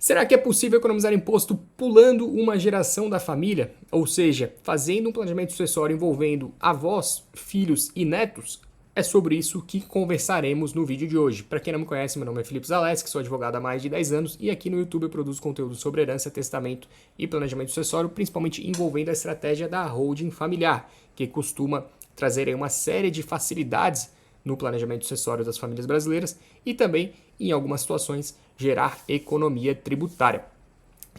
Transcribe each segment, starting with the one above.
Será que é possível economizar imposto pulando uma geração da família? Ou seja, fazendo um planejamento sucessório envolvendo avós, filhos e netos? É sobre isso que conversaremos no vídeo de hoje. Para quem não me conhece, meu nome é Felipe Zaleski, sou advogado há mais de 10 anos e aqui no YouTube eu produzo conteúdo sobre herança, testamento e planejamento sucessório, principalmente envolvendo a estratégia da holding familiar, que costuma trazer aí uma série de facilidades no planejamento sucessório das famílias brasileiras e também, em algumas situações, gerar economia tributária.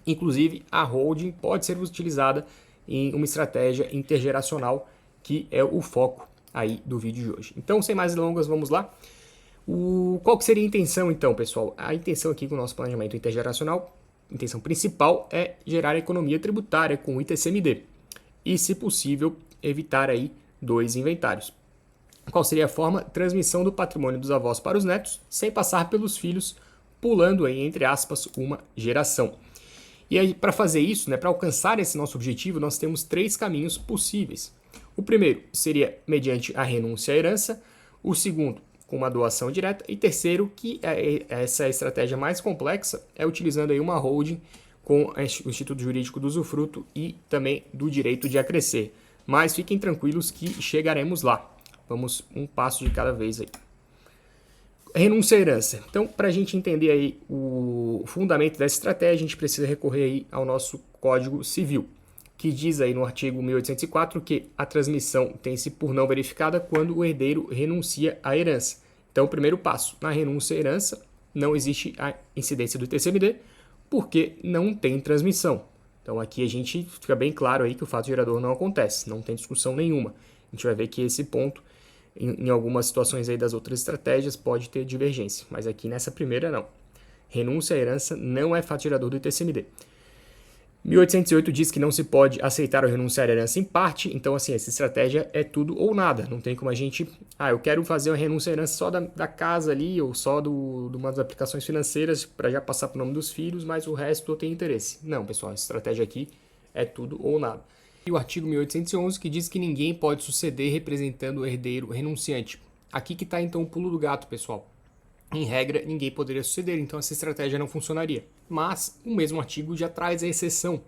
Inclusive, a holding pode ser utilizada em uma estratégia intergeracional, que é o foco aí do vídeo de hoje. Então, sem mais delongas, vamos lá. Qual que seria a intenção, então, pessoal? A intenção aqui com o nosso planejamento intergeracional, a intenção principal é gerar economia tributária com o ITCMD e, se possível, evitar aí 2 inventários. Qual seria a forma? Transmissão do patrimônio dos avós para os netos, sem passar pelos filhos, pulando aí, entre aspas, uma geração. E aí, para fazer isso, para alcançar esse nosso objetivo, nós temos 3 caminhos possíveis. O primeiro seria mediante a renúncia à herança, o segundo, com uma doação direta, e terceiro, que essa estratégia mais complexa, é utilizando aí uma holding com o Instituto Jurídico do Usufruto e também do direito de acrescer. Mas fiquem tranquilos que chegaremos lá. Vamos um passo de cada vez aí. Renúncia à herança. Então, para a gente entender aí o fundamento dessa estratégia, a gente precisa recorrer aí ao nosso Código Civil, que diz aí no artigo 1804 que a transmissão tem-se por não verificada quando o herdeiro renuncia à herança. Então, o primeiro passo, na renúncia à herança, não existe a incidência do ITCMD, porque não tem transmissão. Então, aqui a gente fica bem claro aí que o fato gerador não acontece, não tem discussão nenhuma. A gente vai ver que esse ponto, em algumas situações aí das outras estratégias, pode ter divergência, mas aqui nessa primeira não. Renúncia à herança não é fato gerador do ITCMD. 1808 diz que não se pode aceitar ou renunciar à herança em parte, então assim, essa estratégia é tudo ou nada, não tem como a gente, eu quero fazer uma renúncia à herança só da casa ali, ou só de umas aplicações financeiras para já passar para o nome dos filhos, mas o resto eu tenho interesse. Não, pessoal, essa estratégia aqui é tudo ou nada. E o artigo 1811 que diz que ninguém pode suceder representando o herdeiro renunciante. Aqui que está então o pulo do gato, pessoal. Em regra, ninguém poderia suceder, então essa estratégia não funcionaria. Mas o mesmo artigo já traz a exceção.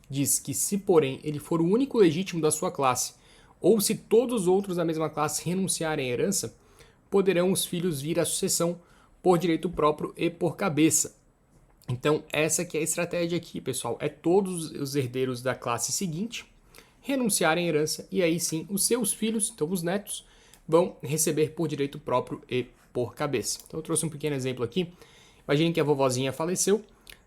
Diz que se, porém, ele for o único legítimo da sua classe, ou se todos os outros da mesma classe renunciarem à herança, poderão os filhos vir à sucessão por direito próprio e por cabeça. Então, essa que é a estratégia aqui, pessoal. É todos os herdeiros da classe seguinte renunciarem à herança e aí sim os seus filhos, então os netos, vão receber por direito próprio e por cabeça. Então eu trouxe um pequeno exemplo aqui. Imaginem que a vovozinha faleceu,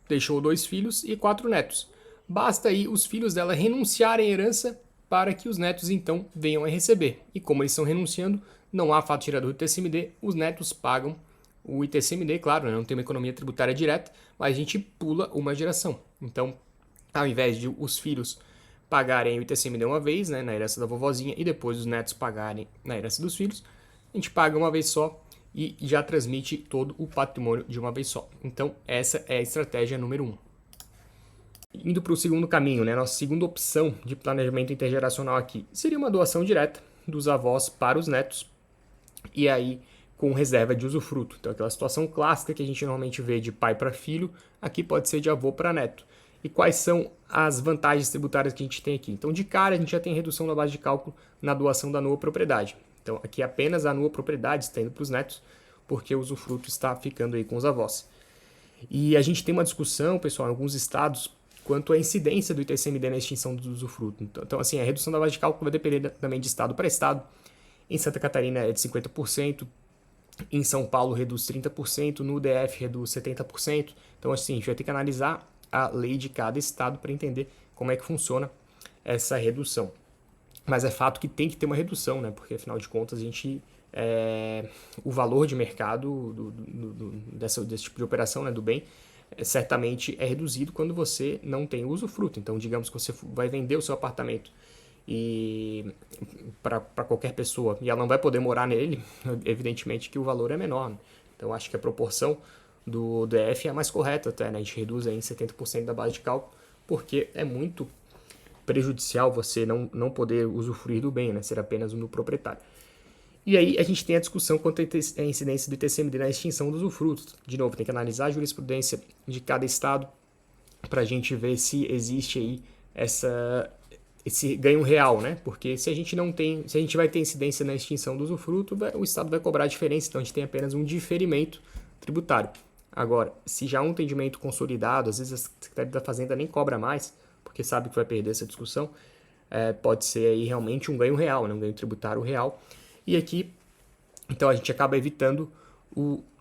deixou 2 filhos e 4 netos. Basta aí os filhos dela renunciarem à herança para que os netos então venham a receber. E como eles estão renunciando, não há fato gerador do ITCMD, os netos pagam o ITCMD, claro, não tem uma economia tributária direta, mas a gente pula uma geração. Então, ao invés de os filhos pagarem o ITCMD uma vez, na herança da vovozinha, e depois os netos pagarem na herança dos filhos, a gente paga uma vez só e já transmite todo o patrimônio de uma vez só. Então, essa é a estratégia número 1. Indo para o segundo caminho, nossa segunda opção de planejamento intergeracional aqui seria uma doação direta dos avós para os netos, e aí com reserva de usufruto. Então, aquela situação clássica que a gente normalmente vê de pai para filho, aqui pode ser de avô para neto. E quais são as vantagens tributárias que a gente tem aqui? Então, de cara, a gente já tem redução da base de cálculo na doação da nua propriedade. Então, aqui apenas a nua propriedade está indo para os netos, porque o usufruto está ficando aí com os avós. E a gente tem uma discussão, pessoal, em alguns estados, quanto à incidência do ITCMD na extinção do usufruto. Então, assim, a redução da base de cálculo vai depender também de estado para estado. Em Santa Catarina é de 50%, em São Paulo reduz 30%, no DF reduz 70%. Então, assim, a gente vai ter que analisar a lei de cada estado para entender como é que funciona essa redução. Mas é fato que tem que ter uma redução, porque afinal de contas a gente o valor de mercado desse tipo de operação, do bem, certamente é reduzido quando você não tem usufruto. Então, digamos que você vai vender o seu apartamento e para qualquer pessoa e ela não vai poder morar nele, evidentemente que o valor é menor. Então, acho que a proporção do DF é mais correta até, a gente reduz aí em 70% da base de cálculo, porque é muito prejudicial você não poder usufruir do bem, ser apenas um proprietário. E aí a gente tem a discussão quanto à incidência do ITCMD na extinção do usufruto. De novo, tem que analisar a jurisprudência de cada estado para a gente ver se existe aí esse ganho real, né? Porque se a gente não tem, se a gente vai ter incidência na extinção do usufruto, o Estado vai cobrar a diferença, então a gente tem apenas um diferimento tributário. Agora, se já há um entendimento consolidado, às vezes a Secretaria da Fazenda nem cobra mais, porque sabe que vai perder essa discussão, pode ser aí realmente um ganho real, né? Um ganho tributário real. E aqui, então a gente acaba evitando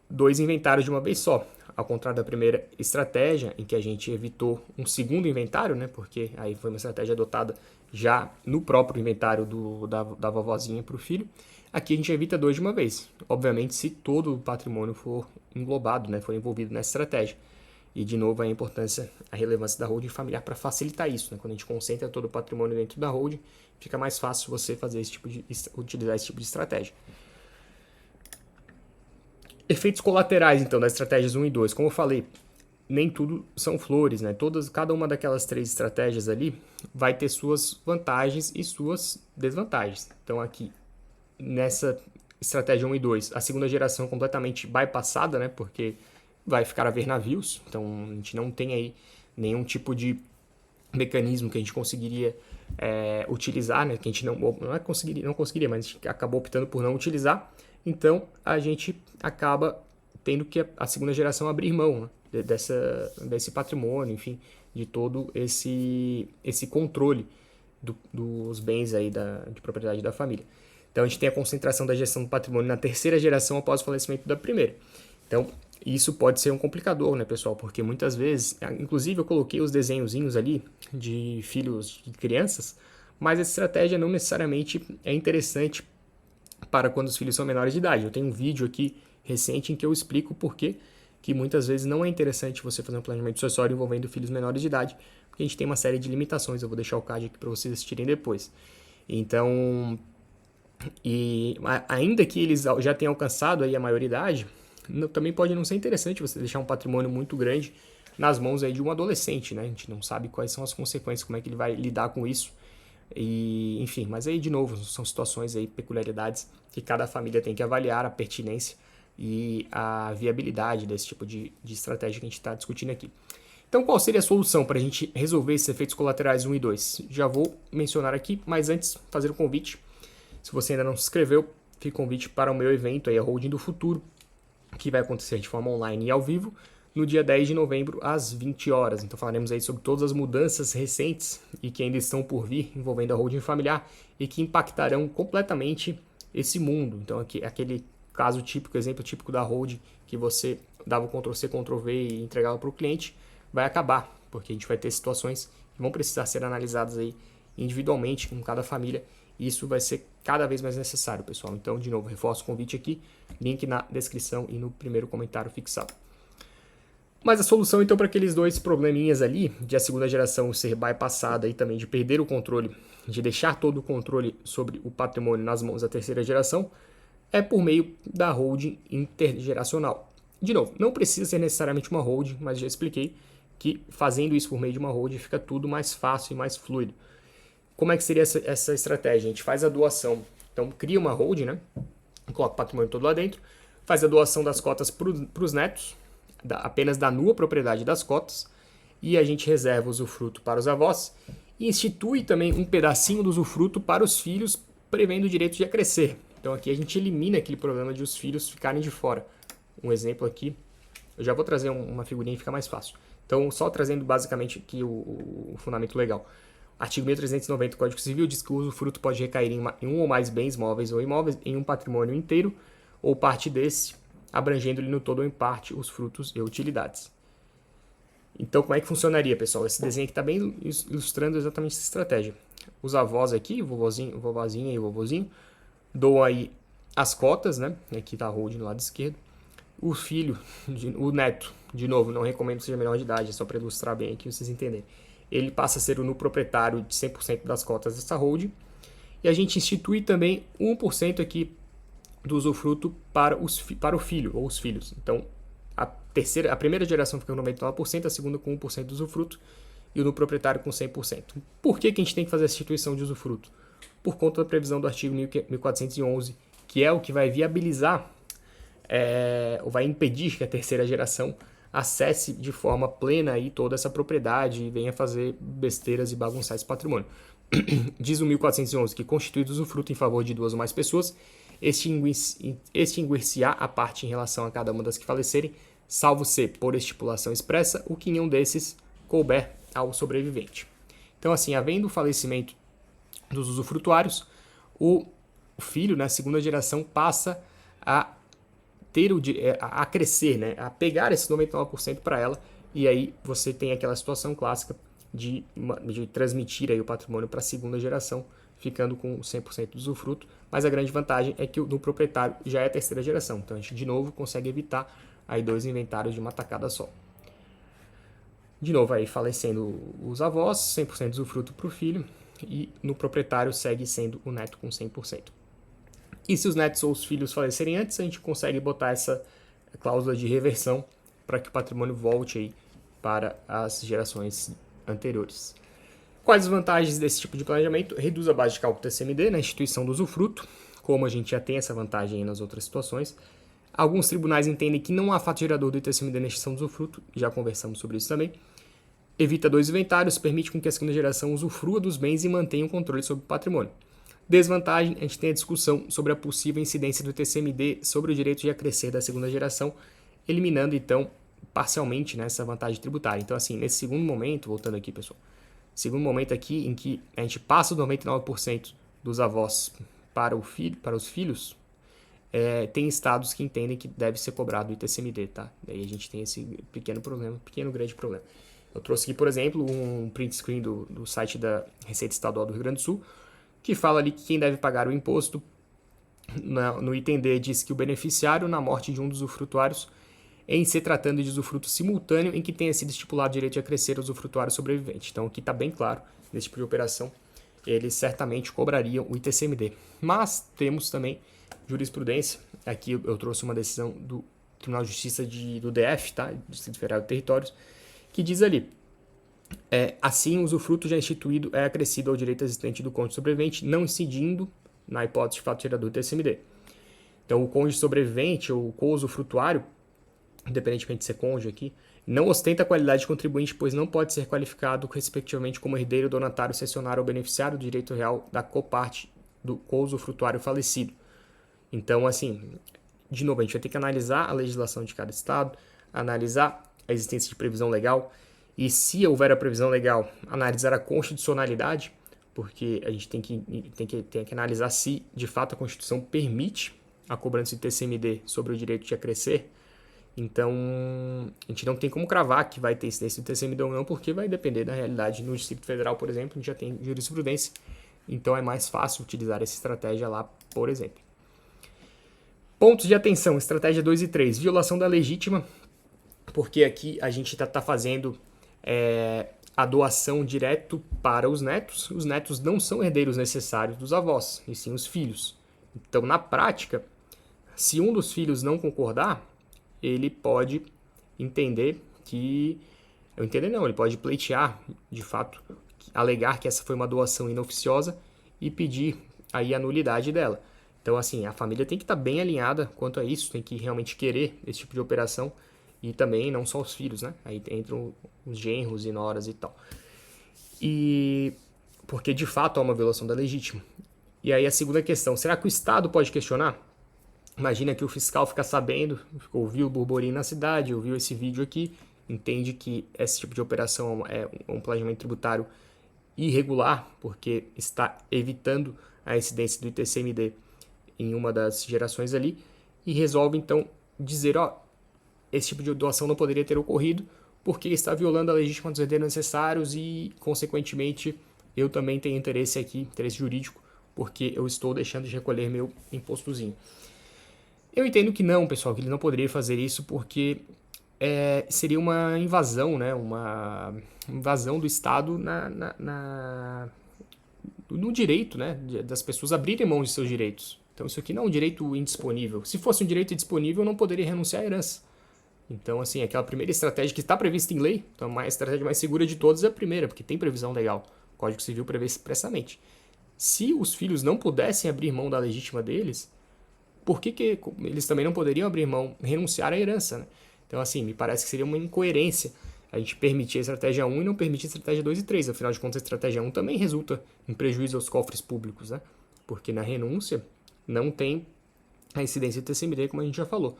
dois inventários de uma vez só. Ao contrário da primeira estratégia, em que a gente evitou um segundo inventário, né? Porque aí foi uma estratégia adotada já no próprio inventário da vovozinha para o filho. Aqui a gente evita dois de uma vez. Obviamente, se todo o patrimônio for englobado, né? For envolvido nessa estratégia. E, de novo, a importância, a relevância da holding familiar para facilitar isso, né? Quando a gente concentra todo o patrimônio dentro da holding, fica mais fácil você fazer utilizar esse tipo de estratégia. Efeitos colaterais, então, das estratégias 1 e 2. Como eu falei, nem tudo são flores, né? Cada uma daquelas três estratégias ali vai ter suas vantagens e suas desvantagens. Então, aqui, nessa estratégia 1 e 2, a segunda geração é completamente bypassada, né? Porque vai ficar a ver navios, então a gente não tem aí nenhum tipo de mecanismo que a gente conseguiria utilizar, né? Que a gente não conseguiria, mas a gente acabou optando por não utilizar. Então a gente acaba tendo que a segunda geração abrir mão, né? desse patrimônio, enfim, de todo esse controle dos bens aí de propriedade da família. Então a gente tem a concentração da gestão do patrimônio na terceira geração após o falecimento da primeira. Então isso pode ser um complicador, né, pessoal? Porque muitas vezes, inclusive eu coloquei os desenhozinhos ali de filhos de crianças, mas essa estratégia não necessariamente é interessante para quando os filhos são menores de idade. Eu tenho um vídeo aqui recente em que eu explico por que muitas vezes não é interessante você fazer um planejamento sucessório envolvendo filhos menores de idade, porque a gente tem uma série de limitações. Eu vou deixar o card aqui para vocês assistirem depois. Então, ainda que eles já tenham alcançado aí a maioridade, também pode não ser interessante você deixar um patrimônio muito grande nas mãos aí de um adolescente, né? A gente não sabe quais são as consequências, como é que ele vai lidar com isso. E, enfim, mas aí de novo, são situações aí, peculiaridades que cada família tem que avaliar a pertinência e a viabilidade desse tipo de estratégia que a gente está discutindo aqui. Então, qual seria a solução para a gente resolver esses efeitos colaterais 1 e 2? Já vou mencionar aqui, mas antes, fazer um convite. Se você ainda não se inscreveu, fica o convite para o meu evento, aí, a Holding do Futuro, que vai acontecer de forma online e ao vivo, no dia 10 de novembro, às 20 horas. Então falaremos aí sobre todas as mudanças recentes e que ainda estão por vir envolvendo a holding familiar e que impactarão completamente esse mundo. Então aqui, aquele caso típico, exemplo típico da holding, que você dava o Ctrl+C, Ctrl+V e entregava para o cliente, vai acabar, porque a gente vai ter situações que vão precisar ser analisadas aí individualmente com cada família. E isso vai ser cada vez mais necessário, pessoal. Então, de novo, reforço o convite aqui, link na descrição e no primeiro comentário fixado. Mas a solução, então, para aqueles dois probleminhas ali, de a segunda geração ser bypassada e também de perder o controle, de deixar todo o controle sobre o patrimônio nas mãos da terceira geração, é por meio da holding intergeracional. De novo, não precisa ser necessariamente uma holding, mas já expliquei que fazendo isso por meio de uma holding fica tudo mais fácil e mais fluido. Como é que seria essa estratégia? A gente faz a doação, então cria uma holding, né? Coloca o patrimônio todo lá dentro, faz a doação das cotas para os netos, apenas da nua propriedade das cotas, e a gente reserva o usufruto para os avós, e institui também um pedacinho do usufruto para os filhos, prevendo o direito de acrescer. Então aqui a gente elimina aquele problema de os filhos ficarem de fora. Um exemplo aqui, eu já vou trazer uma figurinha e fica mais fácil. Então, só trazendo basicamente aqui o fundamento legal. Artigo 1390 do Código Civil diz que o usufruto pode recair em um ou mais bens móveis ou imóveis, em um patrimônio inteiro ou parte desse, abrangendo-lhe no todo ou em parte os frutos e utilidades. Então, como é que funcionaria, pessoal? Esse desenho aqui está bem ilustrando exatamente essa estratégia. Os avós aqui, vovozinha e vovozinho, doam aí as cotas, né? Aqui está a holding do lado esquerdo. O filho, o neto, de novo, não recomendo que seja menor de idade, é só para ilustrar bem aqui, vocês entenderem. Ele passa a ser o proprietário de 100% das cotas dessa holding. E a gente institui também 1% aqui do usufruto para o filho ou os filhos. Então, a primeira geração fica com 99%, a segunda com 1% do usufruto e o proprietário com 100%. Por que a gente tem que fazer essa instituição de usufruto? Por conta da previsão do artigo 1411, que é o que vai viabilizar ou vai impedir que a terceira geração acesse de forma plena aí toda essa propriedade e venha fazer besteiras e bagunçar esse patrimônio. Diz o 1411 que, constituído usufruto em favor de duas ou mais pessoas, extinguir-se-á a parte em relação a cada uma das que falecerem, salvo se, por estipulação expressa, o que nenhum desses couber ao sobrevivente. Então, assim, havendo o falecimento dos usufrutuários, o filho, né, segunda geração, passa a ter a crescer, né, a pegar esse 99% para ela, e aí você tem aquela situação clássica de transmitir aí o patrimônio para a segunda geração, ficando com 100% do usufruto, mas a grande vantagem é que o do proprietário já é a terceira geração, então a gente de novo consegue evitar aí 2 inventários de uma tacada só. De novo aí falecendo os avós, 100% do usufruto para o filho, e no proprietário segue sendo o neto com 100%. E se os netos ou os filhos falecerem antes, a gente consegue botar essa cláusula de reversão para que o patrimônio volte aí para as gerações anteriores. Quais as vantagens desse tipo de planejamento? Reduz a base de cálculo do TCMD na instituição do usufruto, como a gente já tem essa vantagem aí nas outras situações. Alguns tribunais entendem que não há fato gerador do ITCMD na extinção do usufruto, já conversamos sobre isso também. Evita 2 inventários, permite com que a segunda geração usufrua dos bens e mantenha o controle sobre o patrimônio. Desvantagem, a gente tem a discussão sobre a possível incidência do ITCMD sobre o direito de acrescer da segunda geração, eliminando então parcialmente, né, essa vantagem tributária. Então, assim, nesse segundo momento, voltando aqui, pessoal, segundo momento aqui em que a gente passa do 99% dos avós para os filhos, tem estados que entendem que deve ser cobrado o ITCMD, tá? Daí a gente tem esse pequeno grande problema. Eu trouxe aqui, por exemplo, um print screen do site da Receita Estadual do Rio Grande do Sul, que fala ali que quem deve pagar o imposto, no item D, diz que o beneficiário, na morte de um dos usufrutuários, em se tratando de usufruto simultâneo em que tenha sido estipulado o direito de acrescer o usufrutuário sobrevivente. Então aqui está bem claro, nesse tipo de operação, eles certamente cobrariam o ITCMD. Mas temos também jurisprudência, aqui eu trouxe uma decisão do Tribunal de Justiça do DF, tá? Distrito Federal de Territórios, que diz ali, assim o usufruto já instituído é acrescido ao direito existente do cônjuge sobrevivente, não incidindo na hipótese de fato gerador do TCMD. Então o cônjuge sobrevivente ou o co-usufrutuário, independentemente de ser cônjuge aqui, não ostenta a qualidade de contribuinte, pois não pode ser qualificado respectivamente como herdeiro, donatário, cessionário ou beneficiário do direito real da coparte do co-usufrutuário falecido. Então, assim, de novo, a gente vai ter que analisar a legislação de cada estado, analisar a existência de previsão legal e, se houver a previsão legal, analisar a constitucionalidade, porque a gente tem que analisar se, de fato, a Constituição permite a cobrança de TCMD sobre o direito de acrescer. Então, a gente não tem como cravar que vai ter incidência do TCMD ou não, porque vai depender da realidade. No Distrito Federal, por exemplo, a gente já tem jurisprudência, então é mais fácil utilizar essa estratégia lá, por exemplo. Pontos de atenção, estratégia 2 e 3, violação da legítima, porque aqui a gente está fazendo a doação direto para os netos não são herdeiros necessários dos avós, e sim os filhos. Então, na prática, se um dos filhos não concordar, ele pode entender que... ele pode pleitear, de fato, alegar que essa foi uma doação inoficiosa e pedir aí a nulidade dela. Então, assim, a família tem que estar bem alinhada quanto a isso, tem que realmente querer esse tipo de operação, e também não só os filhos, né? Aí entram os genros e noras e tal. E porque, de fato, há uma violação da legítima. E aí a segunda questão, será que o Estado pode questionar? Imagina que o fiscal fica sabendo, ouviu o burburinho na cidade, ouviu esse vídeo aqui, entende que esse tipo de operação é um planejamento tributário irregular, porque está evitando a incidência do ITCMD em uma das gerações ali, e resolve então dizer, esse tipo de doação não poderia ter ocorrido, porque está violando a legítima dos herdeiros necessários e, consequentemente, eu também tenho interesse aqui, interesse jurídico, porque eu estou deixando de recolher meu impostozinho. Eu entendo que não, pessoal, que ele não poderia fazer isso porque seria uma invasão, né? Uma invasão do Estado no direito, né? Das pessoas abrirem mão de seus direitos. Então isso aqui não é um direito indisponível. Se fosse um direito indisponível, eu não poderia renunciar à herança. Então, assim, aquela primeira estratégia que está prevista em lei, então a estratégia mais segura de todas é a primeira, porque tem previsão legal. O Código Civil prevê expressamente. Se os filhos não pudessem abrir mão da legítima deles, por que eles também não poderiam abrir mão, renunciar à herança, né? Então, assim, me parece que seria uma incoerência a gente permitir a estratégia 1 e não permitir a estratégia 2 e 3. Afinal de contas, a estratégia 1 também resulta em prejuízo aos cofres públicos, né? Porque na renúncia não tem a incidência do TCMD, como a gente já falou.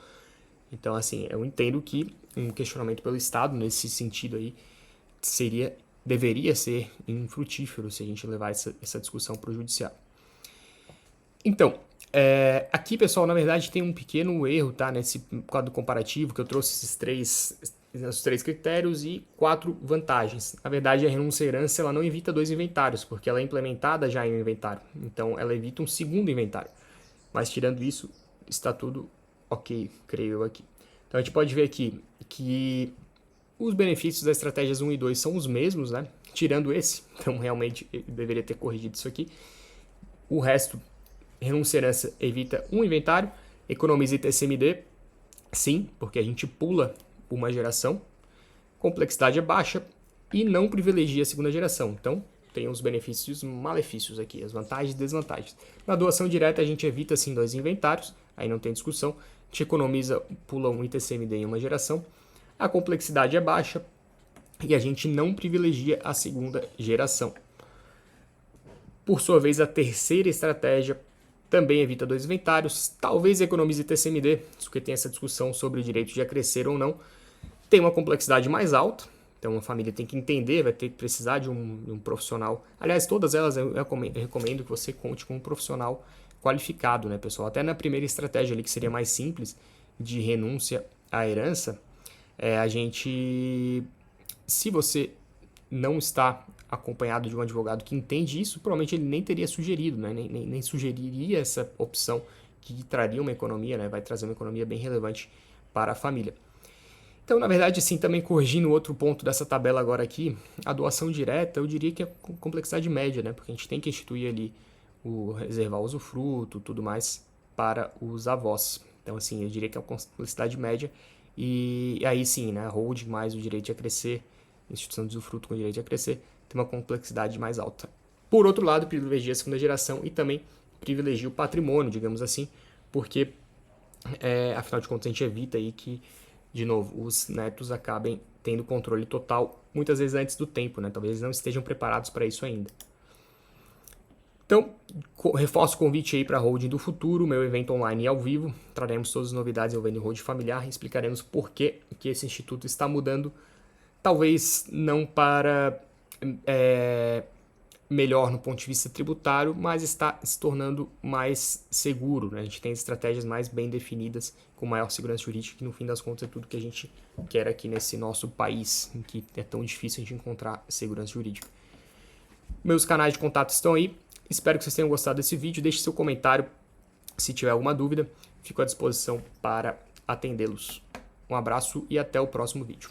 Então, assim, eu entendo que um questionamento pelo Estado, nesse sentido aí, deveria ser infrutífero se a gente levar essa discussão para o judiciário. Então, aqui, pessoal, na verdade tem um pequeno erro, tá? Nesse quadro comparativo que eu trouxe os três critérios e 4 vantagens. Na verdade, a renúncia à herança ela não evita 2 inventários, porque ela é implementada já em um inventário. Então, ela evita um segundo inventário. Mas, tirando isso, está tudo ok, creio eu aqui. Então, a gente pode ver aqui que os benefícios das estratégias 1 e 2 são os mesmos, né? Tirando esse. Então, realmente, eu deveria ter corrigido isso aqui. O resto, renúncia à herança evita um inventário, economiza ITCMD, sim, porque a gente pula uma geração, complexidade é baixa e não privilegia a segunda geração. Então, tem os benefícios e os malefícios aqui, as vantagens e desvantagens. Na doação direta, a gente evita, sim, 2 inventários, aí não tem discussão. A gente economiza, pula um ITCMD em uma geração. A complexidade é baixa e a gente não privilegia a segunda geração. Por sua vez, a terceira estratégia também evita 2 inventários, talvez economize TCMD, isso que tem essa discussão sobre o direito de acrescer ou não. Tem uma complexidade mais alta, então a família tem que entender, vai ter que precisar de um profissional. Aliás, todas elas eu recomendo que você conte com um profissional qualificado, né, pessoal? Até na primeira estratégia ali, que seria mais simples, de renúncia à herança, se você não está acompanhado de um advogado que entende isso, provavelmente ele nem teria sugerido, né? nem sugeriria essa opção que traria uma economia, né? Vai trazer uma economia bem relevante para a família. Então, na verdade, assim, também corrigindo outro ponto dessa tabela agora aqui, a doação direta, eu diria que é complexidade média, né? Porque a gente tem que instituir ali o reservar o usufruto, tudo mais, para os avós. Então, assim, eu diria que é uma complexidade média. E aí sim, né? Holding mais o direito a crescer, instituição de usufruto com o direito a crescer, tem uma complexidade mais alta. Por outro lado, privilegia a segunda geração e também privilegia o patrimônio, digamos assim, porque, afinal de contas, a gente evita aí que, de novo, os netos acabem tendo controle total, muitas vezes antes do tempo, né? Talvez eles não estejam preparados para isso ainda. Então, reforço o convite aí para a Holding do Futuro, meu evento online e ao vivo. Traremos todas as novidades envolvendo Holding familiar e explicaremos por que esse instituto está mudando. Talvez não para melhor no ponto de vista tributário, mas está se tornando mais seguro, né? A gente tem estratégias mais bem definidas, com maior segurança jurídica, que no fim das contas é tudo que a gente quer aqui nesse nosso país, em que é tão difícil a gente encontrar segurança jurídica. Meus canais de contato estão aí. Espero que vocês tenham gostado desse vídeo. Deixe seu comentário se tiver alguma dúvida. Fico à disposição para atendê-los. Um abraço e até o próximo vídeo.